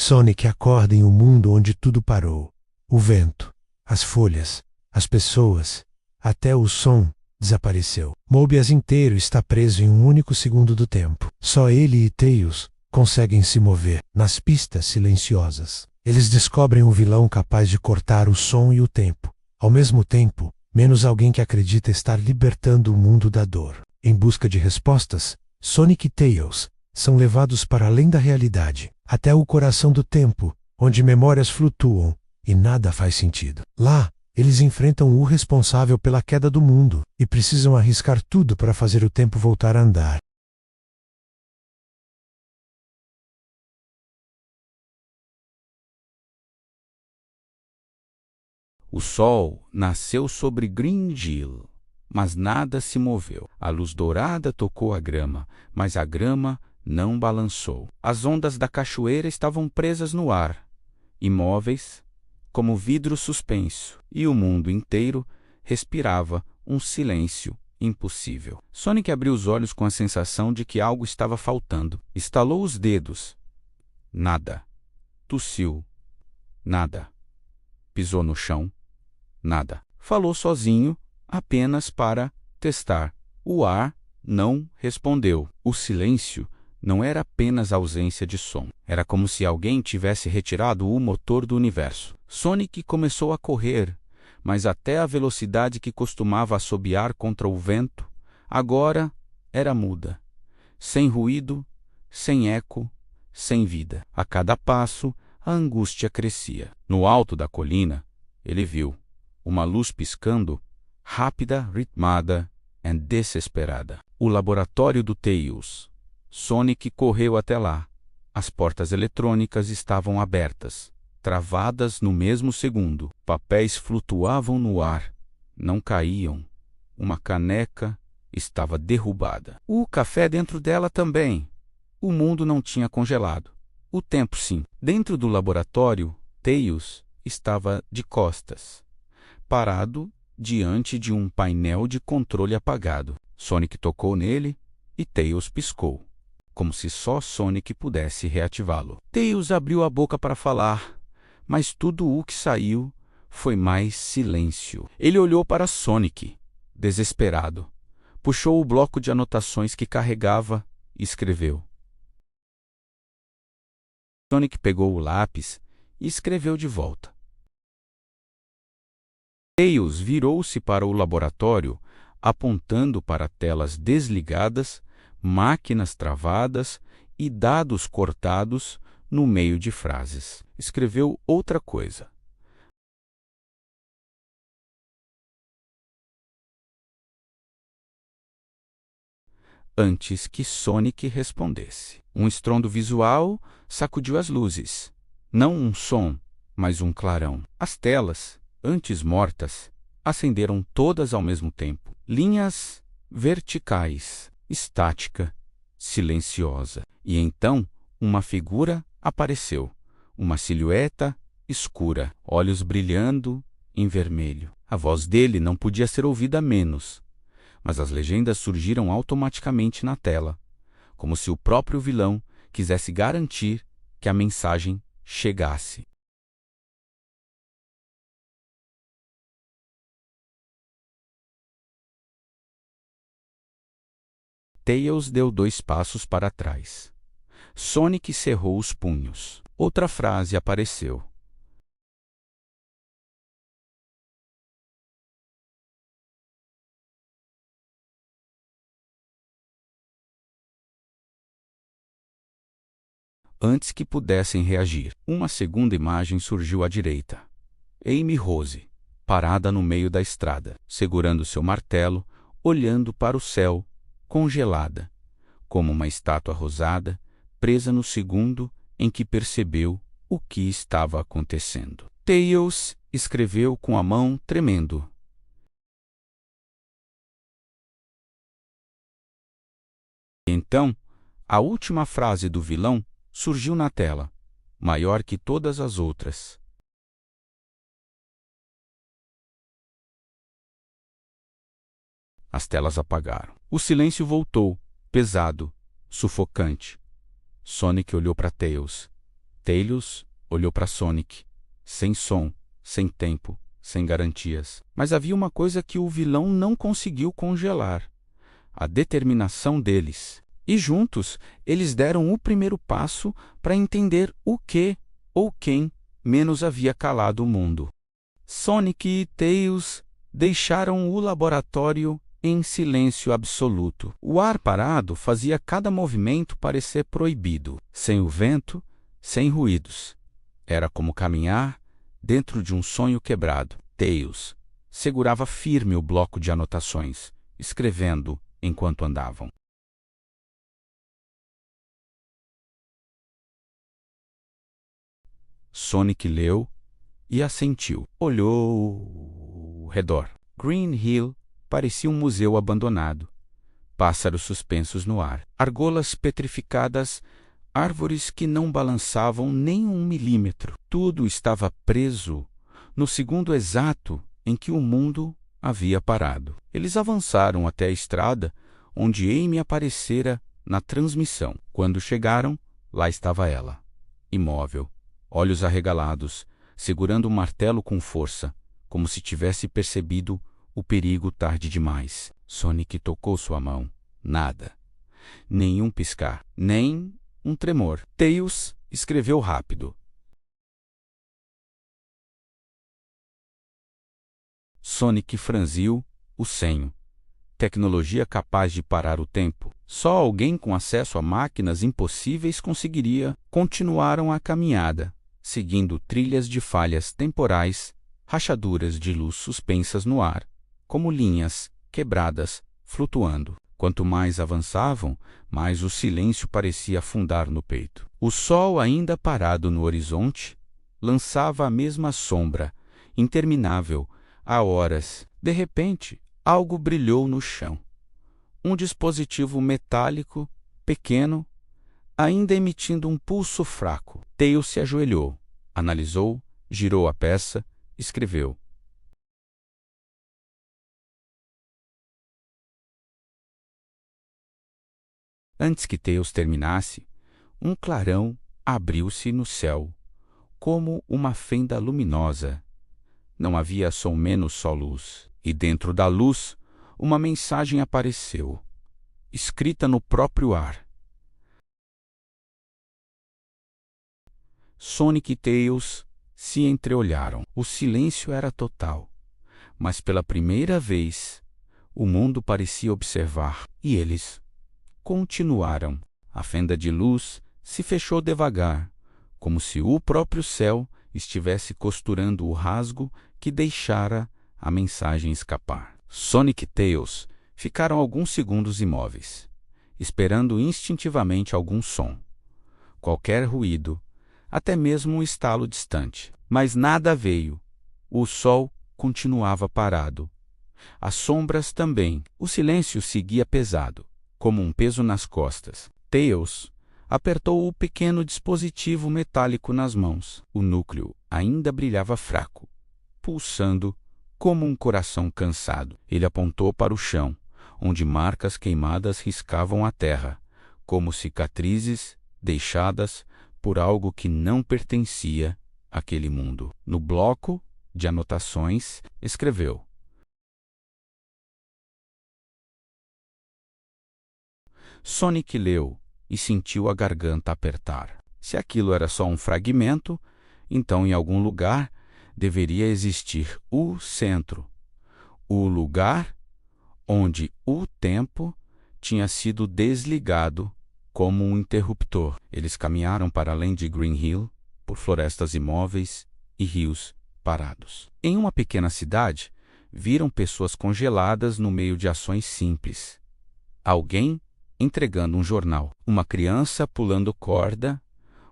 Sonic acorda em um mundo onde tudo parou. O vento, as folhas, as pessoas, até o som desapareceu. Mobius inteiro está preso em um único segundo do tempo. Só ele e Tails conseguem se mover nas pistas silenciosas. Eles descobrem um vilão capaz de cortar o som e o tempo. Ao mesmo tempo, menos alguém que acredita estar libertando o mundo da dor. Em busca de respostas, Sonic e Tails são levados para além da realidade, até o coração do tempo, onde memórias flutuam e nada faz sentido. Lá, eles enfrentam o responsável pela queda do mundo e precisam arriscar tudo para fazer o tempo voltar a andar. O sol nasceu sobre Green Hill, mas nada se moveu. A luz dourada tocou a grama, mas a grama não balançou. As ondas da cachoeira estavam presas no ar, imóveis, como vidro suspenso, e o mundo inteiro respirava um silêncio impossível. Sonic abriu os olhos com a sensação de que algo estava faltando. Estalou os dedos. Nada. Tossiu. Nada. Pisou no chão. Nada. Falou sozinho, apenas para testar. O ar não respondeu. O silêncio não era apenas ausência de som. Era como se alguém tivesse retirado o motor do universo. Sonic começou a correr, mas até a velocidade que costumava assobiar contra o vento, agora era muda. Sem ruído, sem eco, sem vida. A cada passo, a angústia crescia. No alto da colina, ele viu uma luz piscando, rápida, ritmada e desesperada. O laboratório do Tails. Sonic correu até lá. As portas eletrônicas estavam abertas, travadas no mesmo segundo. Papéis flutuavam no ar, não caíam. Uma caneca estava derrubada. O café dentro dela também. O mundo não tinha congelado. O tempo sim. Dentro do laboratório, Tails estava de costas, parado diante de um painel de controle apagado. Sonic tocou nele e Tails piscou, como se só Sonic pudesse reativá-lo. Tails abriu a boca para falar, mas tudo o que saiu foi mais silêncio. Ele olhou para Sonic, desesperado. Puxou o bloco de anotações que carregava e escreveu. Sonic pegou o lápis e escreveu de volta. Tails virou-se para o laboratório, apontando para telas desligadas, máquinas travadas e dados cortados no meio de frases. Escreveu outra coisa. Antes que Sonic respondesse. Um estrondo visual sacudiu as luzes. Não um som, mas um clarão. As telas, antes mortas, acenderam todas ao mesmo tempo. Linhas verticais, estática, silenciosa. E então, uma figura apareceu. Uma silhueta escura, olhos brilhando em vermelho. A voz dele não podia ser ouvida menos, mas as legendas surgiram automaticamente na tela, como se o próprio vilão quisesse garantir que a mensagem chegasse. Tails deu 2 passos para trás. Sonic cerrou os punhos. Outra frase apareceu. Antes que pudessem reagir, uma segunda imagem surgiu à direita. Amy Rose, parada no meio da estrada, segurando seu martelo, olhando para o céu, congelada, como uma estátua rosada, presa no segundo em que percebeu o que estava acontecendo. Tails escreveu com a mão tremendo. E então, a última frase do vilão surgiu na tela, maior que todas as outras. As telas apagaram. O silêncio voltou, pesado, sufocante. Sonic olhou para Tails. Tails olhou para Sonic, sem som, sem tempo, sem garantias. Mas havia uma coisa que o vilão não conseguiu congelar: a determinação deles. E juntos, eles deram o primeiro passo para entender o que ou quem menos havia calado o mundo. Sonic e Tails deixaram o laboratório em silêncio absoluto. O ar parado fazia cada movimento parecer proibido. Sem o vento, sem ruídos. Era como caminhar dentro de um sonho quebrado. Tails segurava firme o bloco de anotações, escrevendo enquanto andavam. Sonic leu e assentiu. Olhou ao redor. Green Hill parecia um museu abandonado. Pássaros suspensos no ar. Argolas petrificadas, árvores que não balançavam nem 1 milímetro. Tudo estava preso no segundo exato em que o mundo havia parado. Eles avançaram até a estrada onde Amy aparecera na transmissão. Quando chegaram, lá estava ela, imóvel, olhos arregalados, segurando o martelo com força, como se tivesse percebido o perigo tarde demais. Sonic tocou sua mão. Nada. Nenhum piscar, nem um tremor. Tails escreveu rápido. Sonic franziu o senho. Tecnologia capaz de parar o tempo. Só alguém com acesso a máquinas impossíveis conseguiria. Continuaram a caminhada, seguindo trilhas de falhas temporais, rachaduras de luz suspensas no ar, como linhas quebradas flutuando. Quanto mais avançavam, mais o silêncio parecia afundar no peito. O sol, ainda parado no horizonte, lançava a mesma sombra, interminável, há horas. De repente, algo brilhou no chão. Um dispositivo metálico, pequeno, ainda emitindo um pulso fraco. Tails se ajoelhou, analisou, girou a peça, escreveu. Antes que Tails terminasse, um clarão abriu-se no céu, como uma fenda luminosa. Não havia som menos só luz. E dentro da luz, uma mensagem apareceu, escrita no próprio ar. Sonic e Tails se entreolharam. O silêncio era total, mas pela primeira vez, o mundo parecia observar, e eles continuaram. A fenda de luz se fechou devagar, como se o próprio céu estivesse costurando o rasgo que deixara a mensagem escapar. Sonic e Tails ficaram alguns segundos imóveis, esperando instintivamente algum som, qualquer ruído, até mesmo um estalo distante. Mas nada veio. O sol continuava parado. As sombras também. O silêncio seguia pesado, como um peso nas costas. Tails apertou o pequeno dispositivo metálico nas mãos. O núcleo ainda brilhava fraco, pulsando como um coração cansado. Ele apontou para o chão, onde marcas queimadas riscavam a terra, como cicatrizes deixadas por algo que não pertencia àquele mundo. No bloco de anotações, escreveu: Sonic leu e sentiu a garganta apertar. Se aquilo era só um fragmento, então em algum lugar deveria existir o centro, o lugar onde o tempo tinha sido desligado como um interruptor. Eles caminharam para além de Green Hill, por florestas imóveis e rios parados. Em uma pequena cidade, viram pessoas congeladas no meio de ações simples. Alguém entregando um jornal, uma criança pulando corda,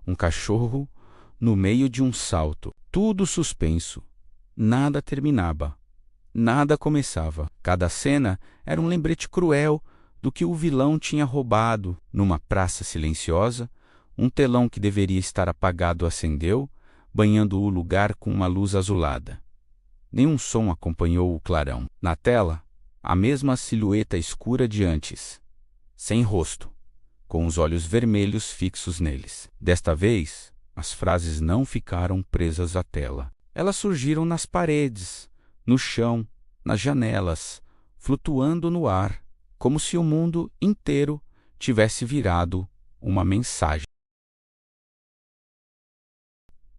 um cachorro no meio de um salto. Tudo suspenso. Nada terminava. Nada começava. Cada cena era um lembrete cruel do que o vilão tinha roubado. Numa praça silenciosa, um telão que deveria estar apagado acendeu, banhando o lugar com uma luz azulada. Nenhum som acompanhou o clarão. Na tela, a mesma silhueta escura de antes, sem rosto, com os olhos vermelhos fixos neles. Desta vez, As frases não ficaram presas à tela. Elas surgiram nas paredes, no chão, nas janelas, flutuando no ar, como se o mundo inteiro tivesse virado uma mensagem.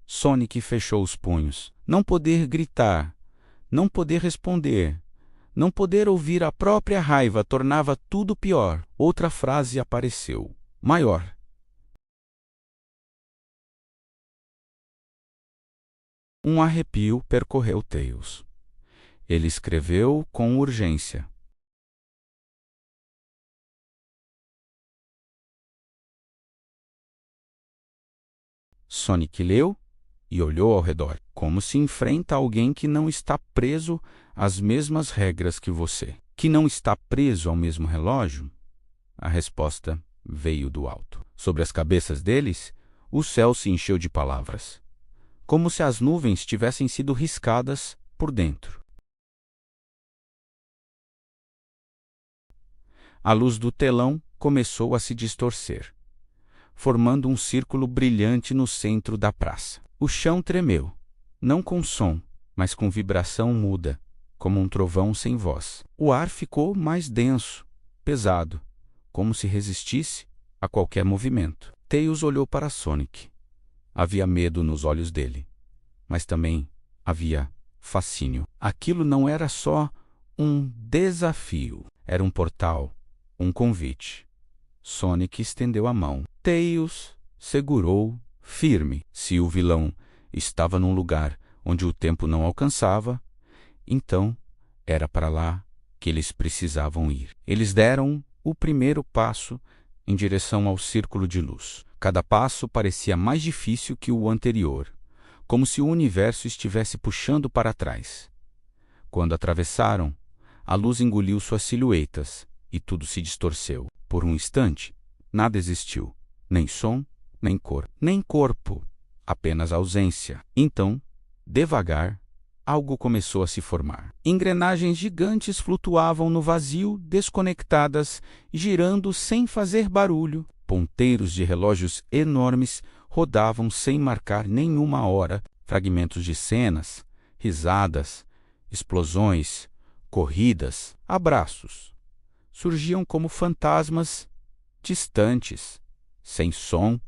Sonic fechou os punhos. Não poder gritar, não poder responder, não poder ouvir a própria raiva tornava tudo pior. Outra frase apareceu, maior. Um arrepio percorreu Tails. Ele escreveu com urgência. Sonic leu e olhou ao redor, como se enfrenta alguém que não está preso às mesmas regras que você. Que não está preso ao mesmo relógio? A resposta veio do alto. Sobre as cabeças deles, o céu se encheu de palavras, como se as nuvens tivessem sido riscadas por dentro. A luz do telão começou a se distorcer, formando um círculo brilhante no centro da praça. O chão tremeu, não com som, mas com vibração muda, como um trovão sem voz. O ar ficou mais denso, pesado, como se resistisse a qualquer movimento. Tails olhou para Sonic. Havia medo nos olhos dele, mas também havia fascínio. Aquilo não era só um desafio, era um portal, um convite. Sonic estendeu a mão. Tails segurou firme. Se o vilão estava num lugar onde o tempo não alcançava, então era para lá que eles precisavam ir. Eles deram o primeiro passo em direção ao círculo de luz. Cada passo parecia mais difícil que o anterior, como se o universo estivesse puxando para trás. Quando atravessaram, a luz engoliu suas silhuetas e tudo se distorceu. Por um instante, nada existiu, nem som, nem cor, nem corpo, apenas ausência. Então, devagar, algo começou a se formar. Engrenagens gigantes flutuavam no vazio, desconectadas, girando sem fazer barulho. Ponteiros de relógios enormes rodavam sem marcar nenhuma hora. Fragmentos de cenas, risadas, explosões, corridas, abraços surgiam como fantasmas distantes, sem som,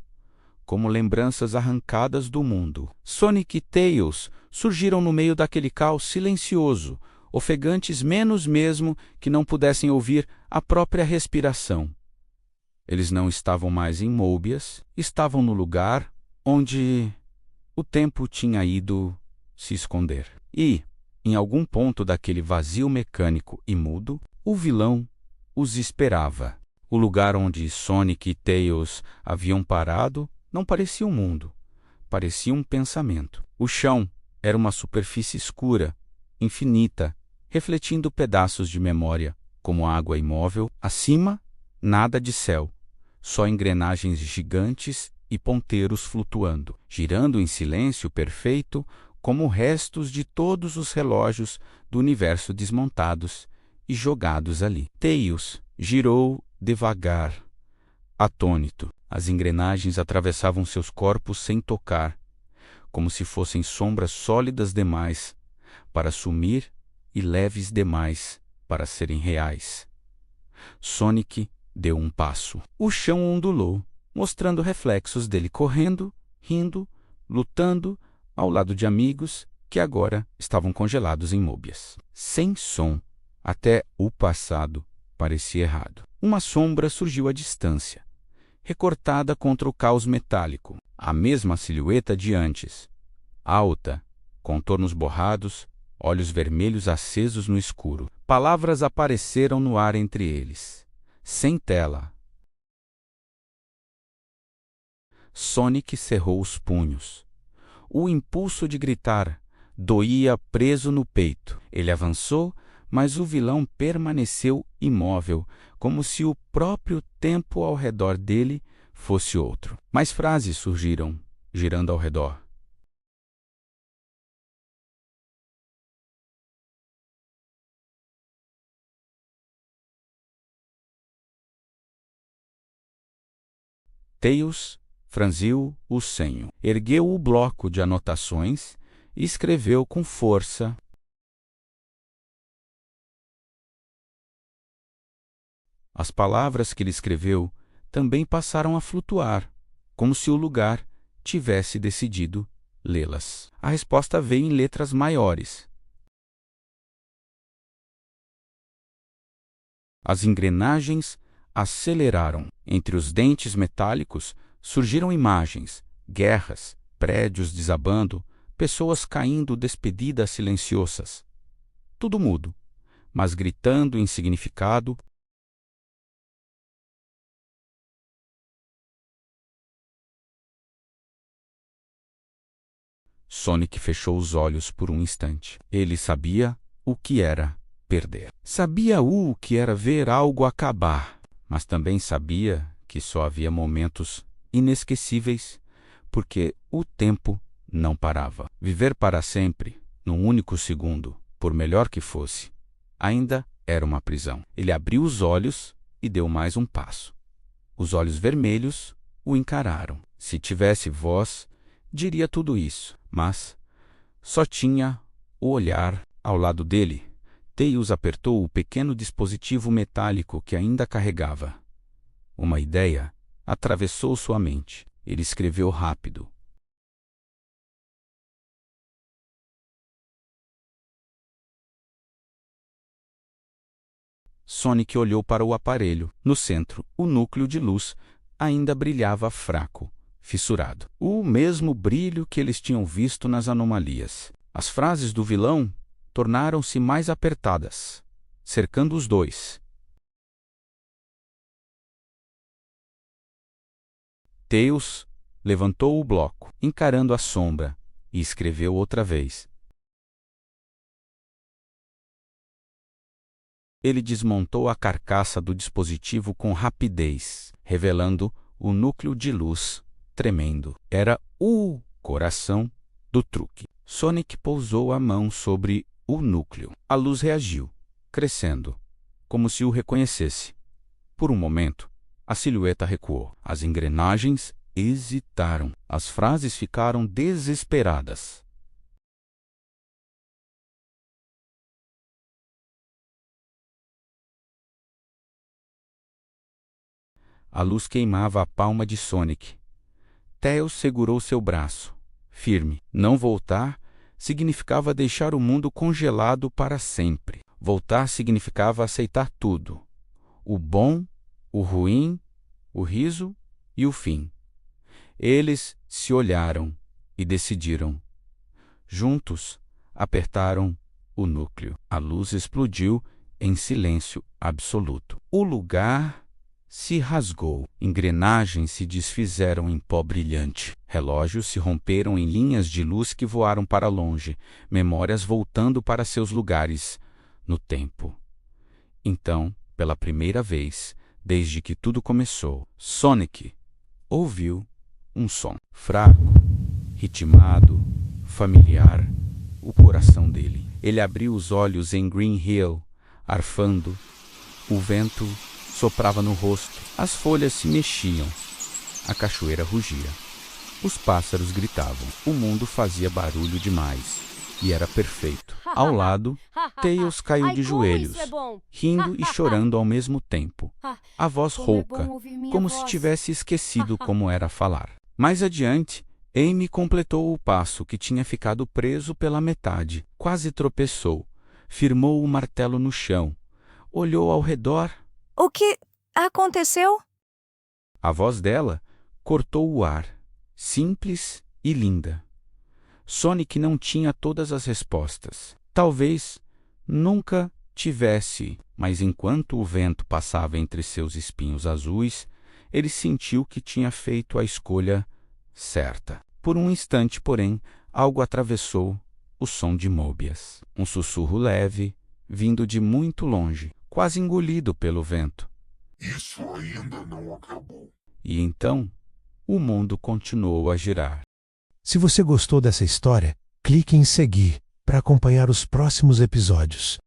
como lembranças arrancadas do mundo. Sonic e Tails surgiram no meio daquele caos silencioso, ofegantes menos mesmo que não pudessem ouvir a própria respiração. Eles não estavam mais em Mobius, estavam no lugar onde o tempo tinha ido se esconder. E, em algum ponto daquele vazio mecânico e mudo, o vilão os esperava. O lugar onde Sonic e Tails haviam parado não parecia um mundo, parecia um pensamento. O chão era uma superfície escura, infinita, refletindo pedaços de memória, como água imóvel. Acima, nada de céu, só engrenagens gigantes e ponteiros flutuando, girando em silêncio perfeito, como restos de todos os relógios do universo desmontados e jogados ali. Tails girou devagar, atônito. As engrenagens atravessavam seus corpos sem tocar, como se fossem sombras sólidas demais para sumir e leves demais para serem reais. Sonic deu um passo. O chão ondulou, mostrando reflexos dele correndo, rindo, lutando, ao lado de amigos que agora estavam congelados em Mobius. Sem som, até o passado parecia errado. Uma sombra surgiu à distância, recortada contra o caos metálico. A mesma silhueta de antes. Alta, contornos borrados, olhos vermelhos acesos no escuro. Palavras apareceram no ar entre eles, sem tela. Sonic cerrou os punhos. O impulso de gritar doía preso no peito. Ele avançou, mas o vilão permaneceu imóvel, como se o próprio tempo ao redor dele fosse outro. Mais frases surgiram, girando ao redor. Tails franziu o senho, ergueu o bloco de anotações e escreveu com força. As palavras que ele escreveu também passaram a flutuar, como se o lugar tivesse decidido lê-las. A resposta veio em letras maiores. As engrenagens aceleraram. Entre os dentes metálicos surgiram imagens, guerras, prédios desabando, pessoas caindo despedidas silenciosas. Tudo mudo, mas gritando em significado. Sonic fechou os olhos por um instante. Ele sabia o que era perder. Sabia o que era ver algo acabar, mas também sabia que só havia momentos inesquecíveis, porque o tempo não parava. Viver para sempre, num único segundo, por melhor que fosse, ainda era uma prisão. Ele abriu os olhos e deu mais um passo. Os olhos vermelhos o encararam. Se tivesse voz, diria tudo isso, mas só tinha o olhar. Ao lado dele, Tails apertou o pequeno dispositivo metálico que ainda carregava. Uma ideia atravessou sua mente. Ele escreveu rápido. Sonic olhou para o aparelho. No centro, o núcleo de luz ainda brilhava fraco, fissurado. O mesmo brilho que eles tinham visto nas anomalias. As frases do vilão tornaram-se mais apertadas, cercando os dois. Tails levantou o bloco, encarando a sombra, e escreveu outra vez. Ele desmontou a carcaça do dispositivo com rapidez, revelando o núcleo de luz tremendo. Era o coração do truque. Sonic pousou a mão sobre o núcleo. A luz reagiu, crescendo, como se o reconhecesse. Por um momento, a silhueta recuou. As engrenagens hesitaram. As frases ficaram desesperadas. A luz queimava a palma de Sonic. Tails segurou seu braço, firme. Não voltar significava deixar o mundo congelado para sempre. Voltar significava aceitar tudo: o bom, o ruim, o riso e o fim. Eles se olharam e decidiram. Juntos, apertaram o núcleo. A luz explodiu em silêncio absoluto. O lugar se rasgou. Engrenagens se desfizeram em pó brilhante. Relógios se romperam em linhas de luz que voaram para longe, memórias voltando para seus lugares no tempo. Então, pela primeira vez, desde que tudo começou, Sonic ouviu um som fraco, ritmado, familiar, o coração dele. Ele abriu os olhos em Green Hill, arfando. O vento soprava no rosto. As folhas se mexiam. A cachoeira rugia. Os pássaros gritavam. O mundo fazia barulho demais. E era perfeito. Ao lado, Tails caiu de joelhos, rindo e chorando ao mesmo tempo. A voz rouca, como se tivesse esquecido como era falar. Mais adiante, Amy completou o passo que tinha ficado preso pela metade. Quase tropeçou. Firmou o martelo no chão. Olhou ao redor. O que aconteceu? A voz dela cortou o ar, simples e linda. Sonic não tinha todas as respostas. Talvez nunca tivesse, mas enquanto o vento passava entre seus espinhos azuis, ele sentiu que tinha feito a escolha certa. Por um instante, porém, algo atravessou o som de Mobius. Um sussurro leve, vindo de muito longe, quase engolido pelo vento. Isso ainda não acabou. E então, o mundo continuou a girar. Se você gostou dessa história, clique em seguir para acompanhar os próximos episódios.